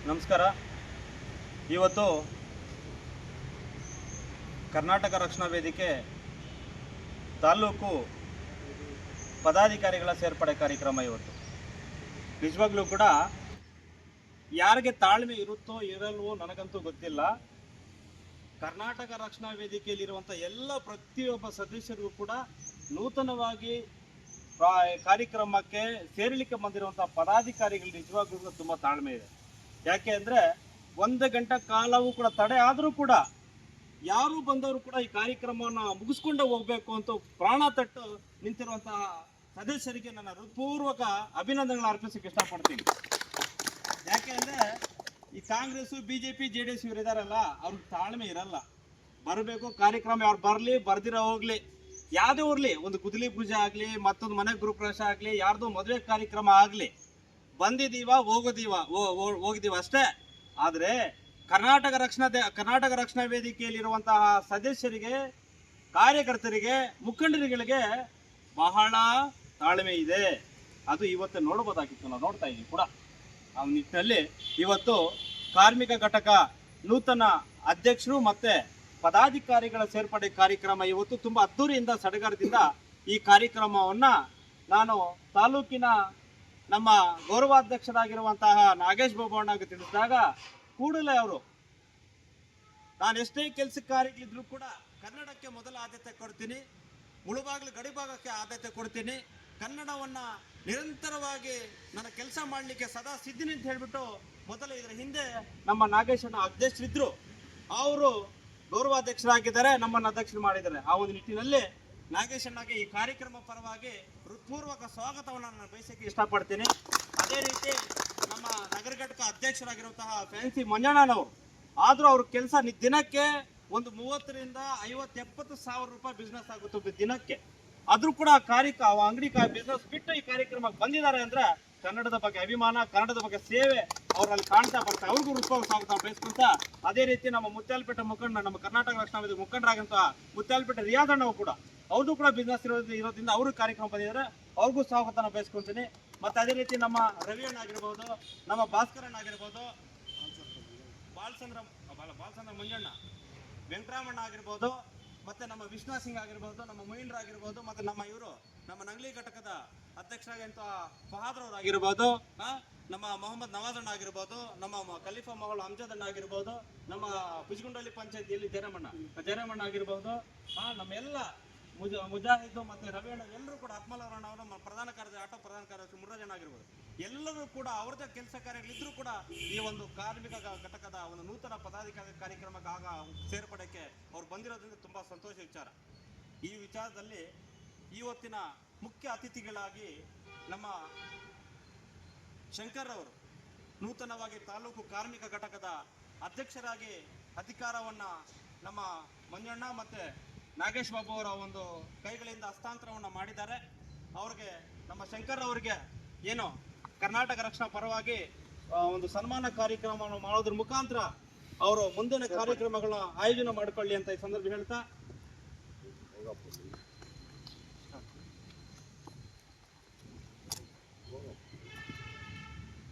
ನಮಸ್ಕಾರ. ಇವತ್ತು ಕರ್ನಾಟಕ ರಕ್ಷಣಾ ವೇದಿಕೆ ತಾಲೂಕು ಪದಾಧಿಕಾರಿಗಳ ಸೇರ್ಪಡೆ ಕಾರ್ಯಕ್ರಮ. ಇವತ್ತು ನಿಜವಾಗ್ಲೂ ಕೂಡ ಯಾರಿಗೆ ತಾಳ್ಮೆ ಇರುತ್ತೋ ಇರಲ್ವೋ ನನಗಂತೂ ಗೊತ್ತಿಲ್ಲ. ಕರ್ನಾಟಕ ರಕ್ಷಣಾ ವೇದಿಕೆಯಲ್ಲಿರುವಂಥ ಎಲ್ಲ ಪ್ರತಿಯೊಬ್ಬ ಸದಸ್ಯರಿಗೂ ಕೂಡ ನೂತನವಾಗಿ ಕಾರ್ಯಕ್ರಮಕ್ಕೆ ಸೇರಲಿಕ್ಕೆ ಬಂದಿರುವಂಥ ಪದಾಧಿಕಾರಿಗಳು ನಿಜವಾಗ್ಲೂ ತುಂಬ ತಾಳ್ಮೆ ಇದೆ. ಯಾಕೆ ಅಂದರೆ 1 ಗಂಟೆ ಕಾಲವೂ ಕೂಡ ತಡೆ ಆದರೂ ಕೂಡ ಯಾರು ಬಂದವರು ಕೂಡ ಈ ಕಾರ್ಯಕ್ರಮವನ್ನು ಮುಗಿಸ್ಕೊಂಡೇ ಹೋಗಬೇಕು ಅಂತ ಪ್ರಾಣ ತಟ್ಟು ನಿಂತಿರುವಂತಹ ಸದಸ್ಯರಿಗೆ ನನ್ನ ಹೃತ್ಪೂರ್ವಕ ಅಭಿನಂದನೆಗಳು ಅರ್ಪಿಸಕ್ಕೆ ಇಷ್ಟಪಡ್ತೀನಿ. ಯಾಕೆ ಅಂದರೆ ಈ ಕಾಂಗ್ರೆಸ್ BJP JDS ಇವರು ಇದಾರಲ್ಲ, ಅವ್ರಿಗೆ ತಾಳ್ಮೆ ಇರಲ್ಲ. ಬರಬೇಕು ಕಾರ್ಯಕ್ರಮ, ಯಾರು ಬರಲಿ ಬರ್ದಿರೋ ಹೋಗ್ಲಿ, ಯಾವುದೇ ಇರಲಿ, ಒಂದು ಗುದ್ದಲಿ ಪೂಜೆ ಆಗಲಿ, ಮತ್ತೊಂದು ಮನೆ ಗೃಹಪ್ರವೇಶ ಆಗಲಿ, ಯಾರ್ದು ಮದುವೆ ಕಾರ್ಯಕ್ರಮ ಆಗಲಿ, ಬಂದಿದ್ದೀವ ಹೋಗಿದ್ದೀವ ಅಷ್ಟೇ. ಆದರೆ ಕರ್ನಾಟಕ ರಕ್ಷಣಾ ವೇದಿಕೆಯಲ್ಲಿರುವಂತಹ ಸದಸ್ಯರಿಗೆ, ಕಾರ್ಯಕರ್ತರಿಗೆ, ಮುಖಂಡರುಗಳಿಗೆ ಬಹಳ ತಾಳ್ಮೆ ಇದೆ. ಅದು ಇವತ್ತು ನೋಡ್ಬೋದಾಗಿತ್ತು, ನಾವು ನೋಡ್ತಾ ಇದ್ದೀವಿ ಕೂಡ. ಆ ನಿಟ್ಟಿನಲ್ಲಿ ಇವತ್ತು ಕಾರ್ಮಿಕ ಘಟಕ ನೂತನ ಅಧ್ಯಕ್ಷರು ಮತ್ತು ಪದಾಧಿಕಾರಿಗಳ ಸೇರ್ಪಡೆ ಕಾರ್ಯಕ್ರಮ ಇವತ್ತು ತುಂಬ ಅದ್ದೂರಿಯಿಂದ ಸಡಗರದಿಂದ ಈ ಕಾರ್ಯಕ್ರಮವನ್ನು ನಾನು ತಾಲೂಕಿನ ನಮ್ಮ ಗೌರವಾಧ್ಯಕ್ಷರಾಗಿರುವಂತಹ ನಾಗೇಶ್ ಬಾಬು ಅಣ್ಣಗೆ ತಿಳಿಸಿದಾಗ ಕೂಡಲೇ ಅವರು, ನಾನು ಎಷ್ಟೇ ಕೆಲಸ ಕಾರ್ಯಗಳಿದ್ರು ಕೂಡ ಕನ್ನಡಕ್ಕೆ ಮೊದಲ ಆದ್ಯತೆ ಕೊಡ್ತೀನಿ, ಮುಳುಬಾಗಿಲು ಗಡಿಭಾಗಕ್ಕೆ ಆದ್ಯತೆ ಕೊಡ್ತೀನಿ, ಕನ್ನಡವನ್ನು ನಿರಂತರವಾಗಿ ನನ್ನ ಕೆಲಸ ಮಾಡಲಿಕ್ಕೆ ಸದಾ ಸಿದ್ಧನಿ ಅಂತ ಹೇಳಿಬಿಟ್ಟು ಮೊದಲು ಇದರ ಹಿಂದೆ ನಮ್ಮ ನಾಗೇಶಣ್ಣ ಅಧ್ಯಕ್ಷರಿದ್ದರು, ಅವರು ಗೌರವಾಧ್ಯಕ್ಷರಾಗಿದ್ದಾರೆ, ನಮ್ಮನ್ನು ಅಧ್ಯಕ್ಷರು ಮಾಡಿದ್ದಾರೆ. ಆ ಒಂದು ನಿಟ್ಟಿನಲ್ಲಿ ನಾಗೇಶಣ್ಣಗೆ ಈ ಕಾರ್ಯಕ್ರಮ ಪರವಾಗಿ ಹೃತ್ಪೂರ್ವಕ ಸ್ವಾಗತವನ್ನು ನಾನು ಬಯಸಕ್ಕೆ ಇಷ್ಟಪಡ್ತೀನಿ. ಅದೇ ರೀತಿ ನಮ್ಮ ನಗರ ಘಟಕ ಅಧ್ಯಕ್ಷರಾಗಿರುವಂತಹ ಫ್ಯಾನ್ಸಿ ಮಂಜಣ್ಣನವರು, ಆದರೂ ಅವ್ರ ಕೆಲಸ ದಿನಕ್ಕೆ ಒಂದು 30ರಿಂದ 50-70 ಸಾವಿರ ರೂಪಾಯಿ ಬಿಸ್ನೆಸ್ ಆಗುತ್ತೆ ದಿನಕ್ಕೆ. ಆದರೂ ಕೂಡ ಅಂಗಡಿ ಬಿಸ್ನೆಸ್ ಬಿಟ್ಟು ಈ ಕಾರ್ಯಕ್ರಮಕ್ಕೆ ಬಂದಿದ್ದಾರೆ ಅಂದರೆ ಕನ್ನಡದ ಬಗ್ಗೆ ಅಭಿಮಾನ, ಕನ್ನಡದ ಬಗ್ಗೆ ಸೇವೆ ಅವರಲ್ಲಿ ಕಾಣ್ತಾ ಬರ್ತಾರೆ. ಅವ್ರಿಗೂ ಹೃತ್ಪೂರ್ವಕ ಸ್ವಾಗತ ಬಯಸ್ಕೊಂತ, ಅದೇ ರೀತಿ ನಮ್ಮ ಮುತ್ಯಾಲಪೇಟೆ ಮುಖಂಡ, ನಮ್ಮ ಕರ್ನಾಟಕ ರಕ್ಷಣಾ ವೇದಿಕೆ ಮುಖಂಡರಾಗಿರುವಂತಹ ಮುತ್ಯಾಲಪೇಟೆ ರಿಯಾದಣ್ಣವು ಕೂಡ, ಅವ್ರದ್ದು ಕೂಡ ಬಿಸ್ನೆಸ್ ಇರೋದ್ರಿಂದ ಅವರು ಕಾರ್ಯಕ್ರಮ ಬಂದಿದ್ದಾರೆ, ಅವ್ರಿಗೂ ಸ್ವಾಗತನ ಬಯಸ್ಕೊತೀನಿ. ಮತ್ತು ಅದೇ ರೀತಿ ನಮ್ಮ ರವಿಯಣ್ಣ ಆಗಿರ್ಬೋದು, ನಮ್ಮ ಭಾಸ್ಕರಣ್ಣ ಆಗಿರ್ಬೋದು, ಬಾಲಚಂದ್ರ ಮಂಜಣ್ಣ, ವೆಂಕಟರಾಮಣ್ಣ ಆಗಿರ್ಬೋದು, ಮತ್ತು ನಮ್ಮ ವಿಷ್ಣು ಸಿಂಗ್ ಆಗಿರ್ಬೋದು, ನಮ್ಮ ಮೊಯಿನ್ರ ಆಗಿರ್ಬೋದು, ಮತ್ತು ನಮ್ಮ ನಂಗ್ಲಿ ಘಟಕದ ಅಧ್ಯಕ್ಷರಾಗಿರುವಂಥ ಫಹಾದ್ರವ್ರು ಆಗಿರ್ಬೋದು, ನಮ್ಮ ಮೊಹಮ್ಮದ್ ನವಾಜಣ್ಣ ಆಗಿರ್ಬೋದು, ನಮ್ಮ ಖಲೀಫಾ ಮಗಳು ಅಮ್ಜದಣ್ಣ ಆಗಿರ್ಬೋದು, ನಮ್ಮ ಪುಜಗುಂಡಳ್ಳಿ ಪಂಚಾಯತಿಯಲ್ಲಿ ಜಯರಾಮಣ್ಣ ಆಗಿರ್ಬೋದು, ನಮ್ಮ ಎಲ್ಲ ಮುಜಾಹಿದ್ ಮತ್ತು ರವಿಯಣ್ಣ ಎಲ್ಲರೂ ಕೂಡ, ಅಕ್ಮಲವರಣ್ಣ ಅವರು, ನಮ್ಮ ಪ್ರಧಾನ ಕಾರ್ಯದರ್ಶಿ ಮುರ್ರಾಜಣ್ಣ ಆಗಿರ್ಬೋದು, ಎಲ್ಲರೂ ಕೂಡ ಅವ್ರದ್ದೇ ಕೆಲಸ ಕಾರ್ಯಗಳಿದ್ರೂ ಕೂಡ ಈ ಒಂದು ಕಾರ್ಮಿಕ ಘಟಕದ ಒಂದು ನೂತನ ಪದಾಧಿಕಾರಿ ಕಾರ್ಯಕ್ರಮಕ್ಕೆ ಸೇರ್ಪಡೆಗೆ ಅವ್ರು ಬಂದಿರೋದ್ರಿಂದ ತುಂಬ ಸಂತೋಷ ವಿಚಾರ. ಈ ವಿಚಾರದಲ್ಲಿ ಇವತ್ತಿನ ಮುಖ್ಯ ಅತಿಥಿಗಳಾಗಿ ನಮ್ಮ ಶಂಕರ್ ಅವರು ನೂತನವಾಗಿ ತಾಲೂಕು ಕಾರ್ಮಿಕ ಘಟಕದ ಅಧ್ಯಕ್ಷರಾಗಿ ಅಧಿಕಾರವನ್ನು ನಮ್ಮ ಮಂಜಣ್ಣ ಮತ್ತು ನಾಗೇಶ್ ಬಾಬು ಅವರ ಒಂದು ಕೈಗಳಿಂದ ಹಸ್ತಾಂತರವನ್ನು ಮಾಡಿದ್ದಾರೆ. ಅವ್ರಿಗೆ, ನಮ್ಮ ಶಂಕರ್ ಅವರಿಗೆ ಏನು ಕರ್ನಾಟಕ ರಕ್ಷಣಾ ಪರವಾಗಿ ಒಂದು ಸನ್ಮಾನ ಕಾರ್ಯಕ್ರಮವನ್ನು ಮಾಡೋದ್ರ ಮುಖಾಂತರ ಅವರು ಮುಂದಿನ ಕಾರ್ಯಕ್ರಮಗಳನ್ನ ಆಯೋಜನೆ ಮಾಡಿಕೊಳ್ಳಿ ಅಂತ ಈ ಸಂದರ್ಭ ಹೇಳ್ತಾ,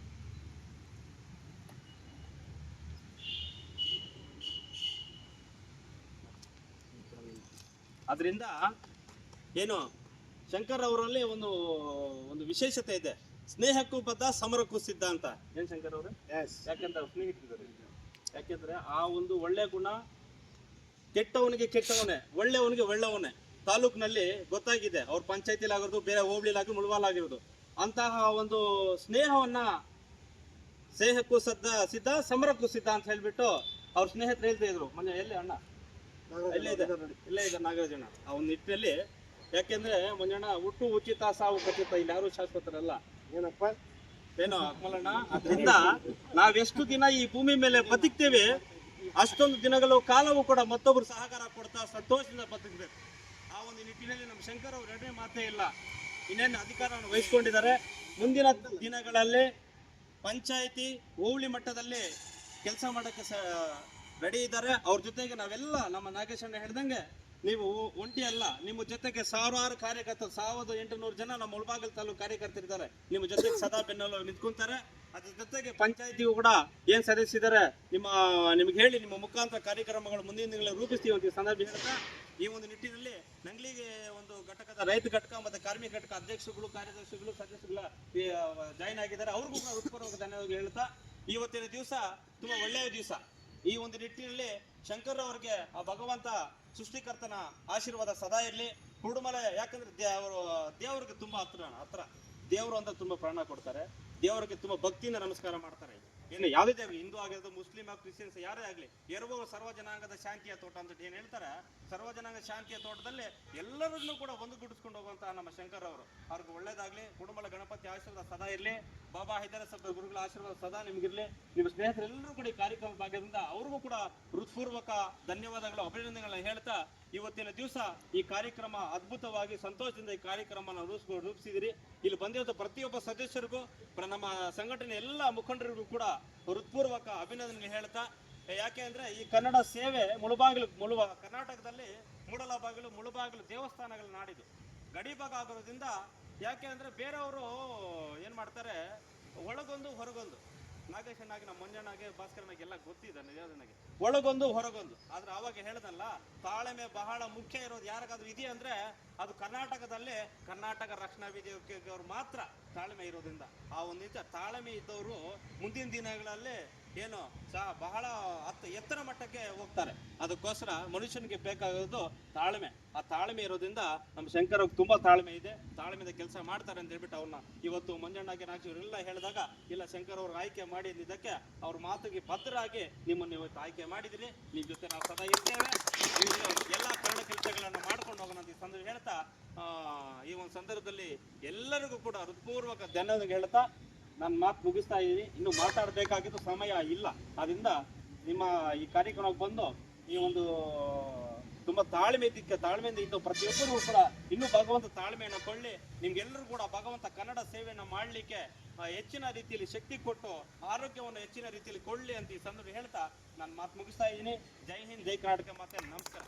ಅದರಿಂದ ಏನು ಶಂಕರ್ ಅವರಲ್ಲಿ ಒಂದು ವಿಶೇಷತೆ ಇದೆ. ಸ್ನೇಹಕ್ಕೂ ಬದ್ಧ, ಸಮರಕ್ಕೂ ಸಿದ್ಧ ಅಂತ. ಏನು ಶಂಕರ್ ಅವರು? ಯಾಕಂದ್ರೆ ಅವ್ರು ಸ್ನೇಹಿತರಿದ್ದಾರೆ. ಯಾಕೆಂದ್ರೆ ಆ ಒಂದು ಒಳ್ಳೆ ಗುಣ, ಕೆಟ್ಟವನಿಗೆ ಕೆಟ್ಟವನೇ, ಒಳ್ಳೆಯವನಿಗೆ ಒಳ್ಳೆಯವನೇ ತಾಲೂಕಿನಲ್ಲಿ ಗೊತ್ತಾಗಿದೆ. ಅವ್ರ ಪಂಚಾಯತಿಲಿ ಆಗಿರೋದು, ಬೇರೆ ಹೋಬಳಿಲಾಗಿ ಮುಳುವಾಲಾಗಿರೋದು, ಅಂತಹ ಒಂದು ಸ್ನೇಹಕ್ಕೂ ಸಿದ್ಧ, ಸಮರಕ್ಕೂ ಸಿದ್ಧ ಅಂತ ಹೇಳ್ಬಿಟ್ಟು ಅವ್ರ ಸ್ನೇಹಿತರು ಹೇಳ್ತಾ ಇದ್ರು. ಮೊನ್ನೆ ಎಲ್ಲಿ ಅಣ್ಣ ಇಲ್ಲೇ ಇದೆ ನಾಗರಾಜಣ್ಣ. ಆ ಒಂದು ನಿಟ್ಟಿನಲ್ಲಿ, ಯಾಕೆಂದ್ರೆ ಮಂಜಣ್ಣ, ಹುಟ್ಟು ಉಚಿತ, ಸಾವು ಖಚಿತ, ಇಲ್ಲಿ ಯಾರು ಶಾಶ್ವತರಲ್ಲ. ಏನೋ ಅಕ್ಮಲಣ್ಣ, ಅದರಿಂದ ನಾವೆಷ್ಟು ದಿನ ಈ ಭೂಮಿ ಮೇಲೆ ಬದುಕ್ತೇವೆ ಅಷ್ಟೊಂದು ದಿನಗಳು ಕಾಲವೂ ಕೂಡ ಮತ್ತೊಬ್ಬರು ಸಹಕಾರ ಕೊಡ್ತಾ ಸಂತೋಷದಿಂದ ಬದುಕಬೇಕು. ಆ ಒಂದು ನಿಟ್ಟಿನಲ್ಲಿ ನಮ್ಮ ಶಂಕರ್ ಅವರು ಎರಡನೇ ಮಾತೇ ಇಲ್ಲ, ಇನ್ನೇನು ಅಧಿಕಾರವನ್ನು ವಹಿಸ್ಕೊಂಡಿದ್ದಾರೆ. ಮುಂದಿನ ದಿನಗಳಲ್ಲಿ ಪಂಚಾಯಿತಿ ಹೋಬಳಿ ಮಟ್ಟದಲ್ಲಿ ಕೆಲಸ ಮಾಡೋಕ್ಕೆ ರೆಡಿ ಇದ್ದಾರೆ. ಅವ್ರ ಜೊತೆಗೆ ನಾವೆಲ್ಲ, ನಮ್ಮ ನಾಗೇಶಣ್ಣ ಹೇಳ್ದಂಗೆ, ನೀವು ಒಂಟಿ ಅಲ್ಲ, ನಿಮ್ಮ ಜೊತೆಗೆ ಸಾವಿರಾರು ಕಾರ್ಯಕರ್ತರು, 1800 ಜನ ನಮ್ಮ ಮುಳಬಾಗಿಲು ತಾಲೂಕು ಕಾರ್ಯಕರ್ತರಿದ್ದಾರೆ, ನಿಮ್ಮ ಜೊತೆಗೆ ಸದಾ ಬೆನ್ನೆಲುಬಾಗಿ ನಿಂತ್ಕೊಂತಾರೆ. ಅದ್ರ ಜೊತೆಗೆ ಪಂಚಾಯತಿಗೂ ಕೂಡ ಏನ್ ಸದಸ್ಯರಿದ್ದಾರೆ ನಿಮ್ಗೆ ಹೇಳಿ ನಿಮ್ಮ ಮುಖಾಂತರ ಕಾರ್ಯಕ್ರಮಗಳು ಮುಂದಿನ ದಿನಗಳಲ್ಲಿ ರೂಪಿಸ್ತೀವಿ ಅಂತ ಈ ಸಂದರ್ಭ ಹೇಳ್ತಾ ಈ ಒಂದು ನಿಟ್ಟಿನಲ್ಲಿ ನಂಗ್ಲಿಗೆ ಒಂದು ಘಟಕದ ರೈತ ಘಟಕ ಮತ್ತು ಕಾರ್ಮಿಕ ಘಟಕ ಅಧ್ಯಕ್ಷಗಳು ಕಾರ್ಯದರ್ಶಿಗಳು ಸದಸ್ಯರುಗಳ ಜಾಯಿನ್ ಆಗಿದ್ದಾರೆ. ಅವ್ರಿಗೂ ಕೂಡ ಹೃತ್ಪೂರ್ವಕ ಧನ್ಯವಾದ ಹೇಳ್ತಾ ಇವತ್ತಿನ ದಿವಸ ತುಂಬಾ ಒಳ್ಳೆಯ ದಿವಸ. ಈ ಒಂದು ನಿಟ್ಟಿನಲ್ಲಿ ಶಂಕರ್ ಅವರಿಗೆ ಆ ಭಗವಂತ ಸೃಷ್ಟಿಕರ್ತನ ಆಶೀರ್ವಾದ ಸದಾ ಇರಲಿ. ಕುರುಡುಮಲೆ ಯಾಕಂದ್ರೆ ಅವರು ದೇವರಿಗೆ ತುಂಬಾ ಹತ್ರ ದೇವರು ಅಂತ ತುಂಬಾ ಪ್ರಾಣ ಕೊಡ್ತಾರೆ. ದೇವರಿಗೆ ತುಂಬಾ ಭಕ್ತಿಯಿಂದ ನಮಸ್ಕಾರ ಮಾಡ್ತಾರೆ. ಏನು ಯಾವುದೇ ಆಗಲಿ, ಹಿಂದೂ ಆಗಿರೋದು, ಮುಸ್ಲಿಂ ಆಗಿ, ಕ್ರಿಶ್ಚಿಯನ್ಸ್ ಯಾರೇ ಆಗಲಿ, ಎರವೋ ಸರ್ವ ಜನಾಂಗದ ಶಾಂತಿಯ ತೋಟ ಅಂತ ಏನ್ ಹೇಳ್ತಾರೆ. ಸರ್ವ ಜನಾಂಗ ಶಾಂತಿಯ ತೋಟದಲ್ಲಿ ಎಲ್ಲರನ್ನೂ ಕೂಡ ಒಂದುಗೂಡಿಸ್ಕೊಂಡು ಹೋಗುವಂತ ನಮ್ಮ ಶಂಕರ್ ಅವರು, ಅವ್ರಿಗೆ ಒಳ್ಳೇದಾಗ್ಲಿ. ಕುಡುಮಲ ಗಣಪತಿ ಆಶೀರ್ವಾದ ಸದಾ ಇರಲಿ. ಬಾಬಾ ಹೈದರ ಸಭೆ ಗುರುಗಳ ಆಶೀರ್ವಾದ ಸದಾ ನಿಮ್ಗಿರ್ಲಿ. ನಿಮ್ಮ ಸ್ನೇಹಿತರೆಲ್ಲರೂ ಕೂಡ ಈ ಕಾರ್ಯಕ್ರಮ ಭಾಗದಿಂದ ಅವ್ರಿಗೂ ಕೂಡ ಹೃತ್ಪೂರ್ವಕ ಧನ್ಯವಾದಗಳು, ಅಭಿನಂದನೆಗಳನ್ನ ಹೇಳ್ತಾ ಇವತ್ತಿನ ದಿವಸ ಈ ಕಾರ್ಯಕ್ರಮ ಅದ್ಭುತವಾಗಿ ಸಂತೋಷದಿಂದ ಈ ಕಾರ್ಯಕ್ರಮ ರೂಪಿಸಿದಿರಿ. ಇಲ್ಲಿ ಬಂದಿರೋ ಪ್ರತಿಯೊಬ್ಬ ಸದಸ್ಯರಿಗೂ ನಮ್ಮ ಸಂಘಟನೆ ಎಲ್ಲ ಮುಖಂಡರಿಗೂ ಕೂಡ ಹೃತ್ಪೂರ್ವಕ ಅಭಿನಂದನೆ ಹೇಳ್ತಾ, ಯಾಕೆ ಅಂದ್ರೆ ಈ ಕನ್ನಡ ಸೇವೆ ಕರ್ನಾಟಕದಲ್ಲಿ ಮುಳುಬಾಗಿಲು ದೇವಸ್ಥಾನಗಳ ನಾಡಿದು ಗಡಿ ಭಾಗ ಆಗೋದ್ರಿಂದ, ಯಾಕೆ ಅಂದ್ರೆ ಬೇರೆಯವರು ಏನ್ ಮಾಡ್ತಾರೆ, ಒಳಗೊಂದು ಹೊರಗೊಂದು. ನಾಗೇಶನಾಗಿ, ನಮ್ಮ ಮಂಜಣ್ಣಾಗೆ, ಭಾಸ್ಕರನಾಗೆ ಎಲ್ಲ ಗೊತ್ತಿದೆ ನನಗೆ, ಒಳಗೊಂದು ಹೊರಗೊಂದು. ಆದ್ರೆ ಅವಾಗ ಹೇಳ್ದಲ್ಲ, ತಾಳ್ಮೆ ಬಹಳ ಮುಖ್ಯ ಇರೋದು ಯಾರಿಗಾದ್ರೂ ಇದೆಯಾ ಅಂದ್ರೆ ಅದು ಕರ್ನಾಟಕದಲ್ಲಿ ಕರ್ನಾಟಕ ರಕ್ಷಣಾ ವೇದಿಕೆಯವರು ಮಾತ್ರ ತಾಳ್ಮೆ ಇರೋದ್ರಿಂದ. ಆ ಒಂದು ನಿಜ ತಾಳ್ಮೆ ಇದ್ದವರು ಮುಂದಿನ ದಿನಗಳಲ್ಲಿ ಏನು ಬಹಳ ಎತ್ತರ ಮಟ್ಟಕ್ಕೆ ಹೋಗ್ತಾರೆ. ಅದಕ್ಕೋಸ್ಕರ ಮನುಷ್ಯನಿಗೆ ಬೇಕಾಗೋದು ತಾಳ್ಮೆ. ಆ ತಾಳ್ಮೆ ಇರೋದ್ರಿಂದ ನಮ್ಮ ಶಂಕರ್ ತುಂಬಾ ತಾಳ್ಮೆ ಇದೆ, ತಾಳ್ಮೆದ ಕೆಲಸ ಮಾಡ್ತಾರೆ ಅಂತ ಹೇಳ್ಬಿಟ್ಟು ಅವ್ರನ್ನ ಇವತ್ತು ಮಂಜಣ್ಣಾಗೆ ನಾಚಿವರೆಲ್ಲ ಹೇಳಿದಾಗ, ಇಲ್ಲ ಶಂಕರ್ ಅವ್ರ ಆಯ್ಕೆ ಮಾಡಿದ್ದಕ್ಕೆ ಅವ್ರ ಮಾತಿಗೆ ಭದ್ರಾಗಿ ನಿಮ್ಮನ್ನು ಇವತ್ತು ಆಯ್ಕೆ ಮಾಡಿದಿರಿ. ನಿಮ್ಮ ಜೊತೆ ನಾವು ಸದಾ ಇರ್ತೇವೆ. ಎಲ್ಲ ಕನ್ನಡ ಕೆಲಸಗಳನ್ನು ಮಾಡ್ಕೊಂಡು ಹೋಗೋಣ ಅಂತ ಈ ಸಂದರ್ಭ ಹೇಳ್ತಾ, ಈ ಒಂದು ಸಂದರ್ಭದಲ್ಲಿ ಎಲ್ಲರಿಗೂ ಕೂಡ ಹೃತ್ಪೂರ್ವಕ ಧನ್ಯವಾದ ಹೇಳ್ತಾ ನಾನು ಮಾತು ಮುಗಿಸ್ತಾ ಇದ್ದೀನಿ. ಇನ್ನು ಮಾತಾಡಬೇಕಾಗಿದ್ದು ಸಮಯ ಇಲ್ಲ. ಅದರಿಂದ ನಿಮ್ಮ ಈ ಕಾರ್ಯಕ್ರಮಕ್ಕೆ ಬಂದು ಈ ಒಂದು ತುಂಬಾ ತಾಳ್ಮೆಯಿಂದ ಇದ್ದು ಪ್ರತಿಯೊಬ್ಬರಿಗೂ ಕೂಡ ಇನ್ನೂ ಭಗವಂತ ತಾಳ್ಮೆಯನ್ನು ಕೊಳ್ಳಿ. ನಿಮ್ಗೆಲ್ಲರೂ ಕೂಡ ಭಗವಂತ ಕನ್ನಡ ಸೇವೆಯನ್ನು ಮಾಡಲಿಕ್ಕೆ ಹೆಚ್ಚಿನ ರೀತಿಯಲ್ಲಿ ಶಕ್ತಿ ಕೊಟ್ಟು ಆರೋಗ್ಯವನ್ನು ಹೆಚ್ಚಿನ ರೀತಿಯಲ್ಲಿ ಕೊಳ್ಳಿ ಅಂತ ಈ ಸಂದರ್ಭ ಹೇಳ್ತಾ ನಾನು ಮಾತು ಮುಗಿಸ್ತಾ ಇದ್ದೀನಿ. ಜೈ ಹಿಂದ್, ಜೈ ಕರ್ನಾಟಕ, ಮತ್ತೆ ನಮಸ್ಕಾರ.